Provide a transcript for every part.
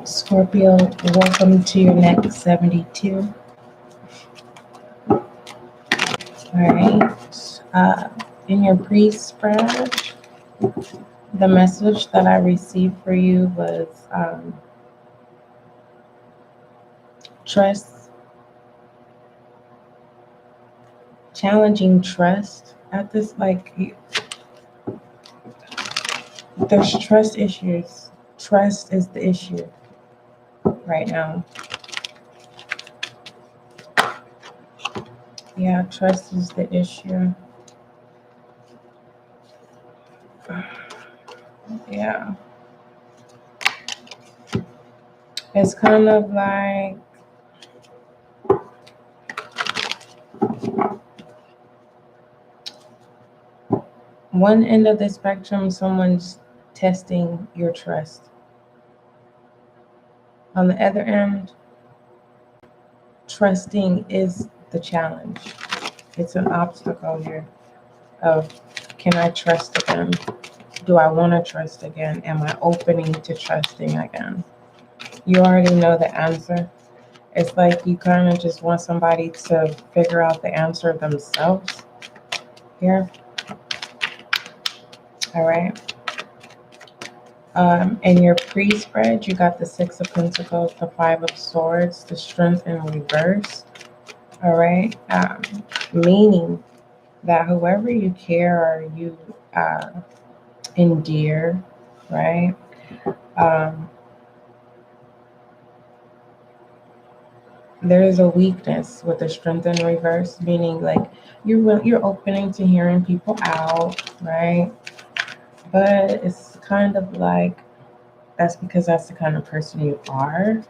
Scorpio, welcome to your next 72. All right. In your pre-spread, the message that I received for you was trust, challenging trust at this, there's trust issues. Trust is the issue right now. Yeah, trust is the issue. Yeah. It's kind of like one end of the spectrum, someone's testing your trust. On the other end, trusting is the challenge. It's an obstacle here of, can I trust again? Do I want to trust again? Am I opening to trusting again? You already know the answer. It's like you kind of just want somebody to figure out the answer themselves here. All right. In your pre-spread, you got the Six of Pentacles, the Five of Swords, the Strength in reverse. All right. Meaning that whoever you care or you endear, right? There is a weakness with the Strength in reverse, meaning like you're opening to hearing people out, right? But it's kind of like that's because that's the kind of person you are,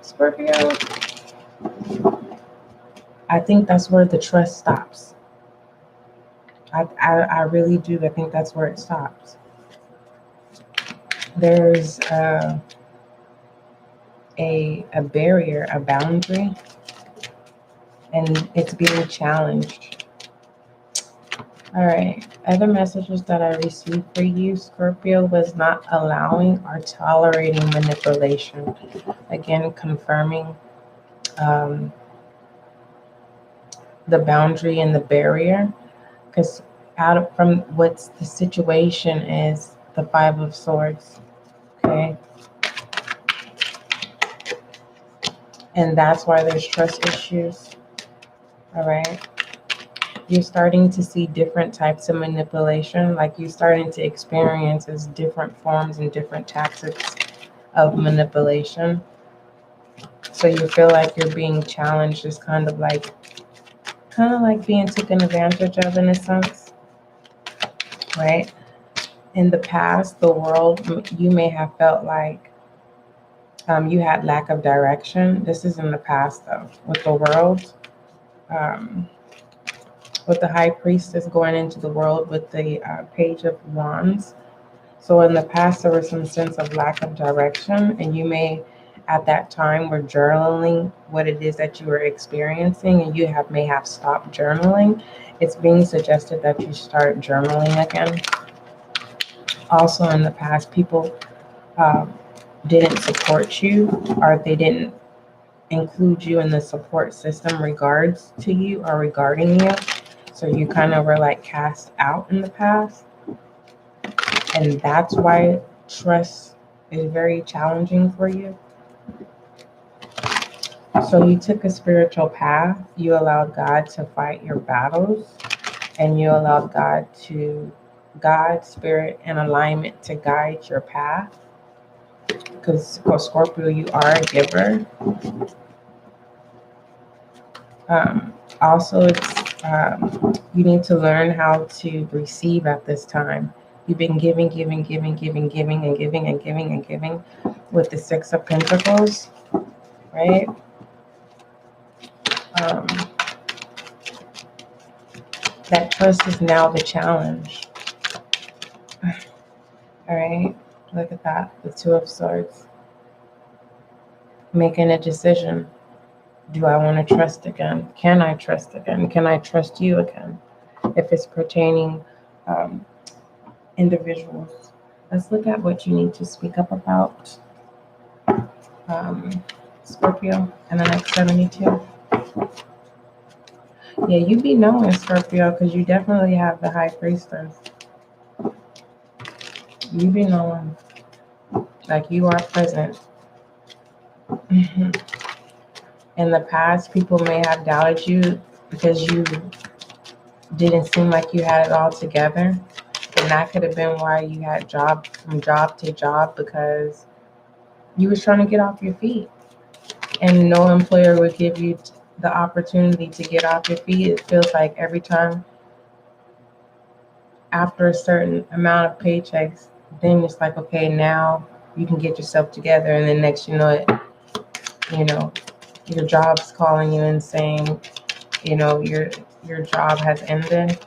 Scorpio. I think that's where the trust stops. I really do. I think that's where it stops. There's a barrier, a boundary, and it's being challenged. All right. Other messages that I received for you, Scorpio, was not allowing or tolerating manipulation. Again, confirming the boundary and the barrier, because from what's the situation is the Five of Swords. Okay. And that's why there's trust issues. All right. You're starting to see different types of manipulation, like you're starting to experience as different forms and different tactics of manipulation. So you feel like you're being challenged is kind of like being taken advantage of in a sense, right? In the past, the world, you may have felt like you had lack of direction. This is in the past though, with the world. With the High Priestess going into the world with the Page of Wands. So in the past, there was some sense of lack of direction, and you may, at that time, were journaling what it is that you were experiencing, and you may have stopped journaling. It's being suggested that you start journaling again. Also, in the past, people didn't support you, or they didn't include you in the support system regards to you or regarding you. So you kind of were like cast out in the past. And that's why trust is very challenging for you. So you took a spiritual path. You allowed God to fight your battles. And you allowed God, Spirit, and alignment to guide your path. Because for Scorpio, you are a giver. Also, it's you need to learn how to receive at this time. You've been giving, and giving with the Six of Pentacles, right? That trust is now the challenge. All right, look at that, the Two of Swords. Making a decision. Do I want to trust again? Can I trust again? Can I trust you again? if it's pertaining individuals. Let's look at what you need to speak up about, Scorpio, in the next 72. Yeah, you be knowing, Scorpio, because you definitely have the High Priestess. You be knowing, like you are present. In the past, people may have doubted you because you didn't seem like you had it all together. And that could have been why you had from job to job, because you was trying to get off your feet. And no employer would give you the opportunity to get off your feet. It feels like every time after a certain amount of paychecks, then it's like, okay, now you can get yourself together. And then next you know it, your job's calling you and saying, your job has ended.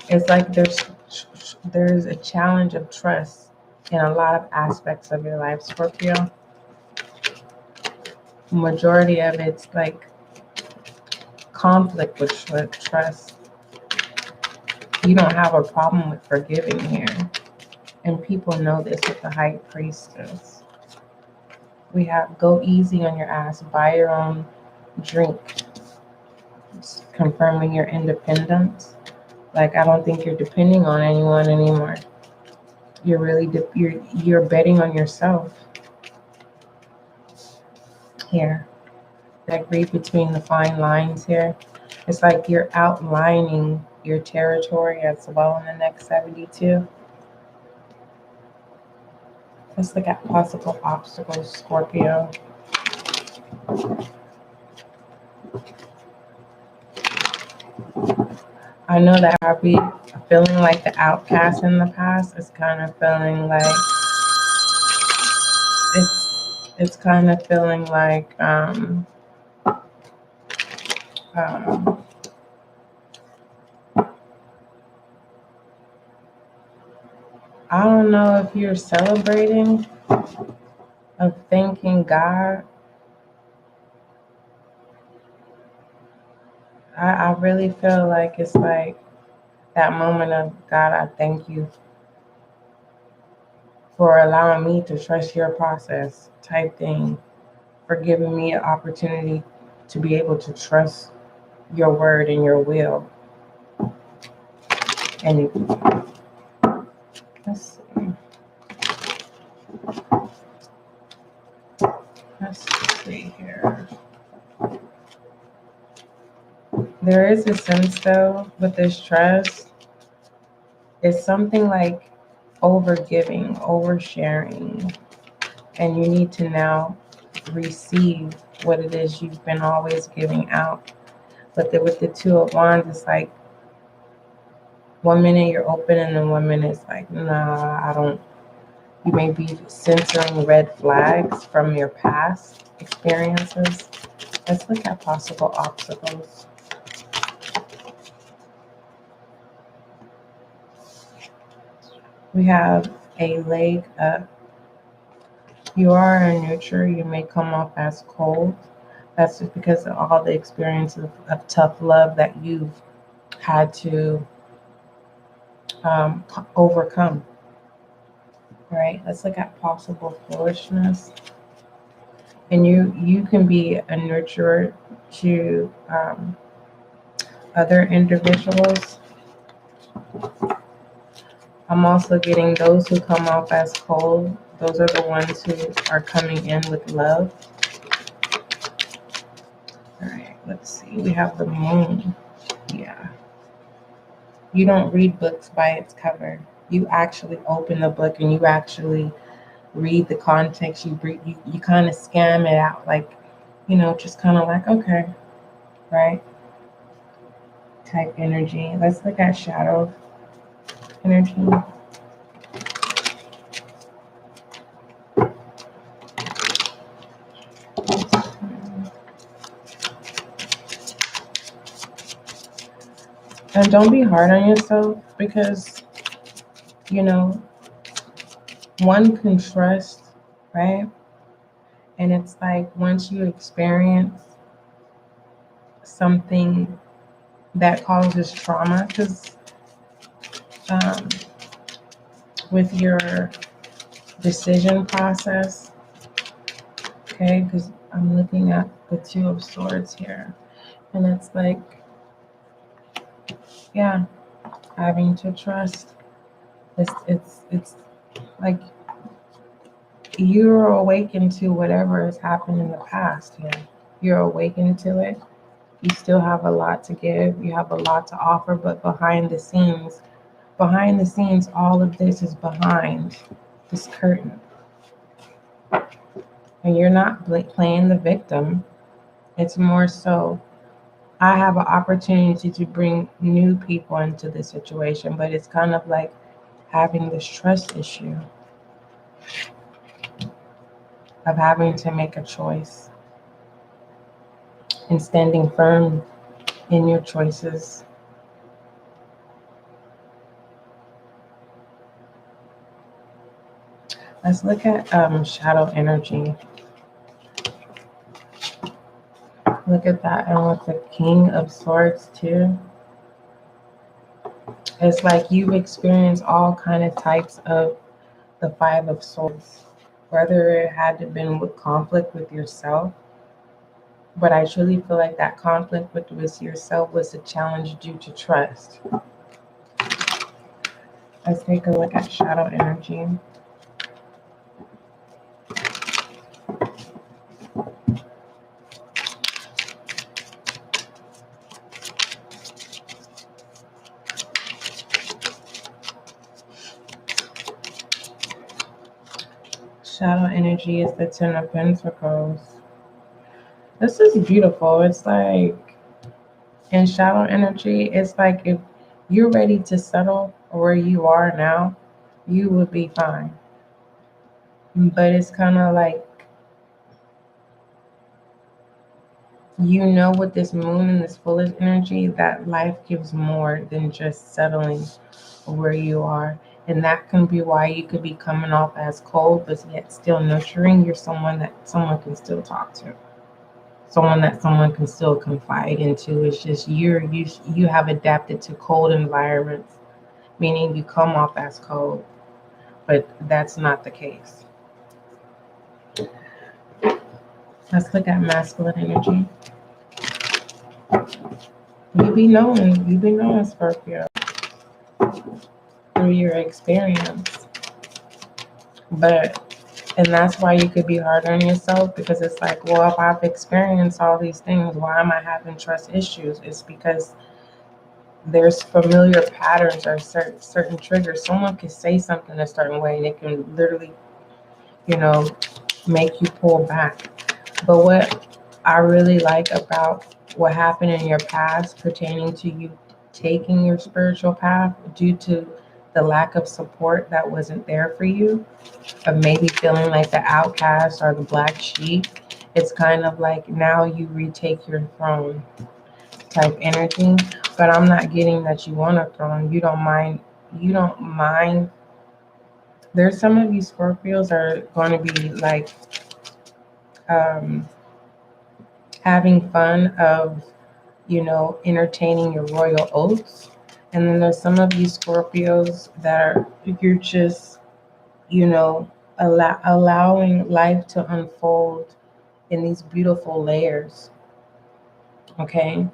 It's like there's a challenge of trust in a lot of aspects of your life, Scorpio. Majority of it's like conflict with trust. You don't have a problem with forgiving here. And people know this with the High Priestess. We have go easy on your ass, buy your own drink. It's confirming your independence. Like, I don't think you're depending on anyone anymore. You're really, you're betting on yourself. Here. That read between the fine lines here. It's like you're outlining your territory as well in the next 72. Let's look at possible obstacles, Scorpio. I know that probably feeling like the outcast in the past is kind of feeling like it's kind of feeling like I don't know if you're celebrating of thanking God. I really feel like it's like that moment of, God, I thank you for allowing me to trust your process type thing, for giving me an opportunity to be able to trust your word and your will. And let's see here. There is a sense though with this trust, it's something like overgiving, oversharing, and you need to now receive what it is you've been always giving out. But with the Two of Wands, it's like 1 minute you're open and then 1 minute it's like, nah, I don't. You may be censoring red flags from your past experiences. Let's look at possible obstacles. We have a leg up. You are a nurturer. You may come off as cold. That's just because of all the experiences of tough love that you've had to overcome. All right, let's look at possible foolishness. And you can be a nurturer to other individuals. I'm also getting those who come off as cold. Those are the ones who are coming in with love. All right, let's see. We have the moon. Yeah. You don't read books by its cover. You actually open the book and you actually read the context. You kind of scan it out, like, just kind of like, okay, right? Type energy. Let's look at shadow energy. And don't be hard on yourself, because, one can trust, right? And it's like once you experience something that causes trauma, because with your decision process, okay, because I'm looking at the Two of Swords here, and it's like, yeah, having to trust. It's like you're awakened to whatever has happened in the past here. You're awakened to it. You still have a lot to give. You have a lot to offer, but behind the scenes, all of this is behind this curtain. And you're not playing the victim. It's more so, I have an opportunity to bring new people into the situation, but it's kind of like having this trust issue of having to make a choice and standing firm in your choices. Let's look at shadow energy. Look at that. And with the King of Swords too. It's like you've experienced all kind of types of the Five of Swords. Whether it had to been with conflict with yourself. But I truly feel like that conflict with yourself was a challenge due to trust. Let's take a look at shadow energy. Shadow energy is the Ten of Pentacles. This is beautiful. It's like, in shadow energy, it's like if you're ready to settle where you are now, you would be fine. But it's kind of like, you know, with this moon and this foolish energy, that life gives more than just settling where you are. And that can be why you could be coming off as cold, but yet still nurturing. You're someone that someone can still talk to. Someone that someone can still confide into. It's just you have adapted to cold environments, meaning you come off as cold, but that's not the case. Let's look at masculine energy. You be known, Scorpio, through your experience. And that's why you could be hard on yourself, because it's like, well, if I've experienced all these things, why am I having trust issues? It's because there's familiar patterns or certain triggers. Someone can say something a certain way and it can literally, make you pull back. But what I really like about what happened in your past pertaining to you taking your spiritual path due to the lack of support that wasn't there for you, of maybe feeling like the outcast or the black sheep, it's kind of like now you retake your throne type energy. But I'm not getting that you want a throne. You don't mind. There's some of you Scorpios are going to be like having fun of, entertaining your royal oaths. And then there's some of you Scorpios that you're just, allowing life to unfold in these beautiful layers. Okay?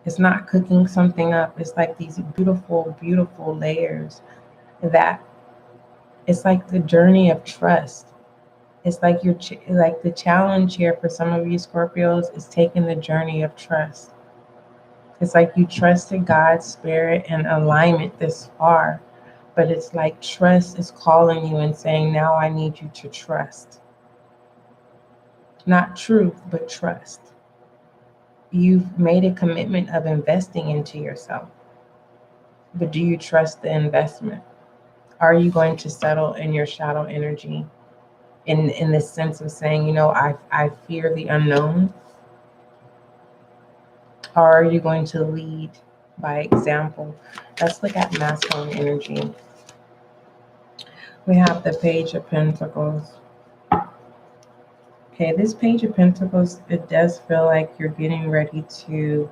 It's not cooking something up. It's like these beautiful, beautiful layers that it's like the journey of trust. It's like like the challenge here for some of you Scorpios is taking the journey of trust. It's like you trusted God's spirit and alignment this far, but it's like trust is calling you and saying, now I need you to trust. Not truth, but trust. You've made a commitment of investing into yourself, but do you trust the investment? Are you going to settle in your shadow energy in the sense of saying, I fear the unknown? Or are you going to lead by example? Let's look at masculine energy. We have the Page of Pentacles. Okay, this Page of Pentacles, it does feel like you're getting ready to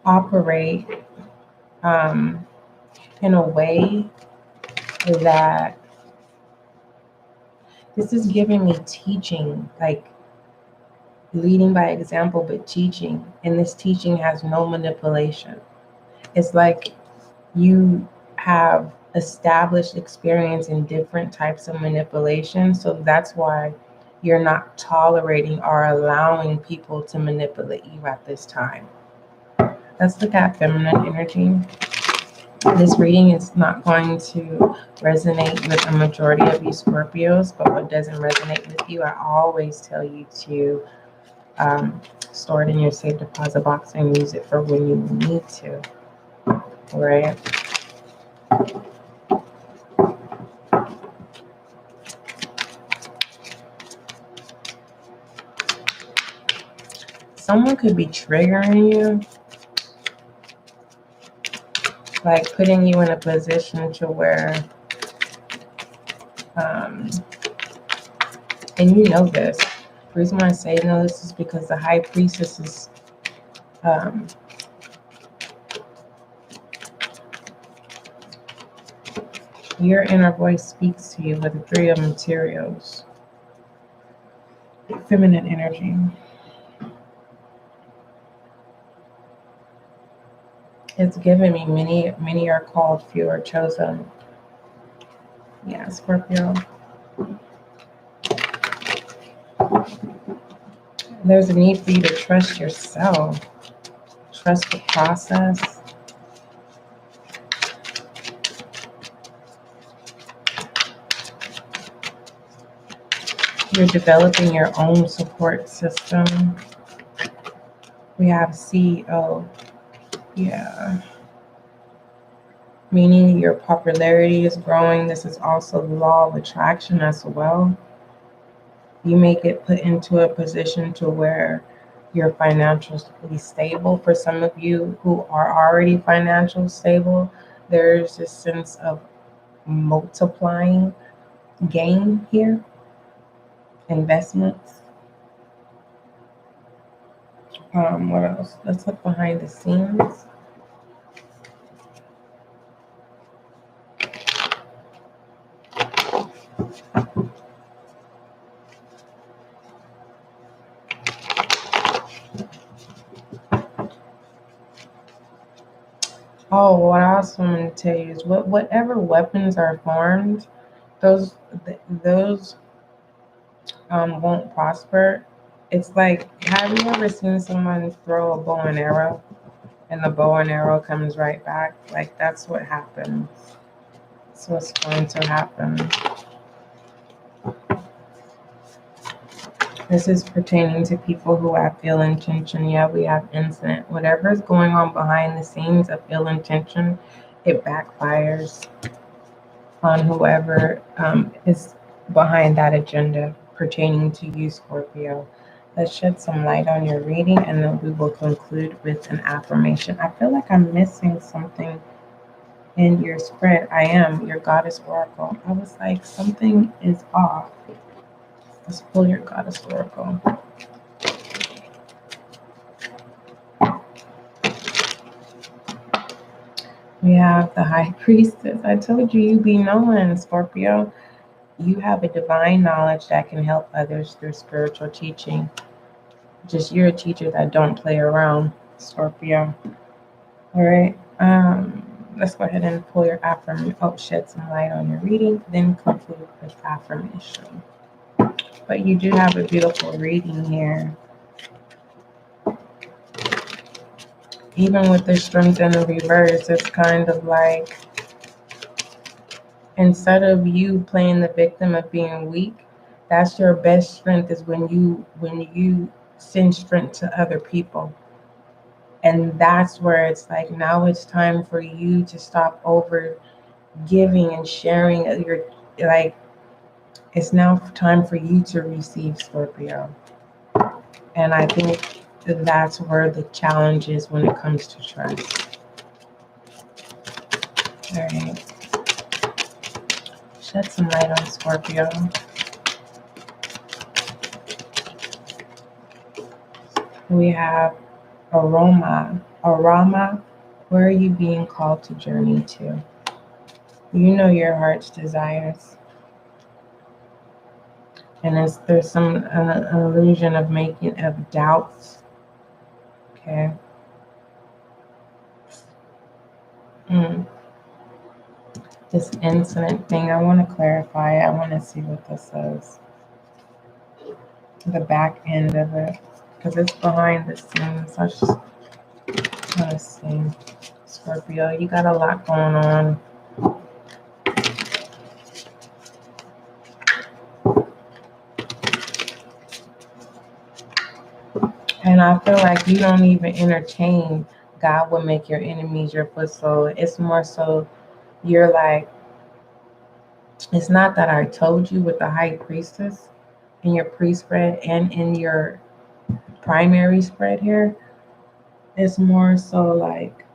operate in a way that this is giving me teaching, like leading by example, but teaching. And this teaching has no manipulation. It's like you have established experience in different types of manipulation. So that's why you're not tolerating or allowing people to manipulate you at this time. Let's look at feminine energy. This reading is not going to resonate with a majority of you Scorpios, but what doesn't resonate with you, I always tell you to store it in your safe deposit box and use it for when you need to. All right. Someone could be triggering you, like putting you in a position to where, and you know this. The reason why I say no this is because the High Priestess is your inner voice speaks to you with the Three of Materials. Feminine energy. It's given me many are called, few are chosen. Yeah, Scorpio. There's a need for you to trust yourself. Trust the process. You're developing your own support system. We have CEO. Yeah. Meaning your popularity is growing. This is also the law of attraction as well. You may get put into a position to where you're financially stable. For some of you who are already financially stable, there's this sense of multiplying gain here. Investments. What else? Let's look behind the scenes. Oh, what I also want to tell you is whatever weapons are formed, those won't prosper. It's like, have you ever seen someone throw a bow and arrow and the bow and arrow comes right back? Like, that's what happens. That's what's going to happen. This is pertaining to people who have ill intention. Yeah, we have incident. Whatever is going on behind the scenes of ill intention, it backfires on whoever is behind that agenda pertaining to you, Scorpio. Let's shed some light on your reading, and then we will conclude with an affirmation. I feel like I'm missing something in your spread. I am your goddess oracle. I was like, something is off. Let's pull your goddess oracle. We have the High Priestess. I told you, you be knowing, Scorpio. You have a divine knowledge that can help others through spiritual teaching. Just you're a teacher that don't play around, Scorpio. All right. Let's go ahead and pull your affirmation. Oh, shed some light on your reading, then conclude with affirmation. But you do have a beautiful reading here. Even with the strength in the reverse, it's kind of like, instead of you playing the victim of being weak, that's your best strength, is when you send strength to other people. And that's where it's like, now it's time for you to stop over giving and sharing your, like, it's now time for you to receive, Scorpio. And I think that's where the challenge is when it comes to trust. All right. Shed some light on Scorpio. We have aroma. Where are you being called to journey to? You know your heart's desires. And there's an illusion of doubts. Okay. This incident thing, I want to clarify. I want to see what this is. The back end of it. Because it's behind the scenes. I just want to see. Scorpio, you got a lot going on. And I feel like you don't even entertain God will make your enemies your footstool. It's more so you're like, it's not that I told you with the high priestess in your pre-spread and in your primary spread here. It's more so like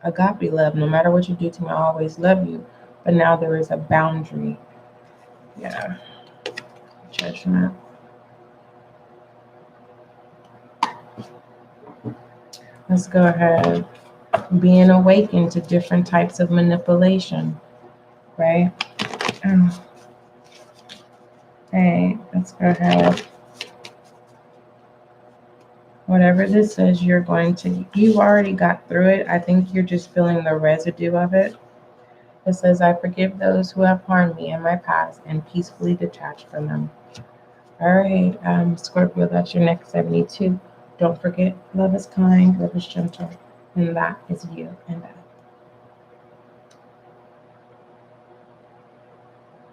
agape love. No matter what you do to me, I always love you. But now there is a boundary. Yeah. Judgment. Let's go ahead. Being awakened to different types of manipulation, right? Hey, let's go ahead. Whatever this is, you've already got through it. I think you're just feeling the residue of it. It says, I forgive those who have harmed me in my past and peacefully detach from them. All right, Scorpio, that's your next 72. Don't forget, love is kind, love is gentle, and that is you and that.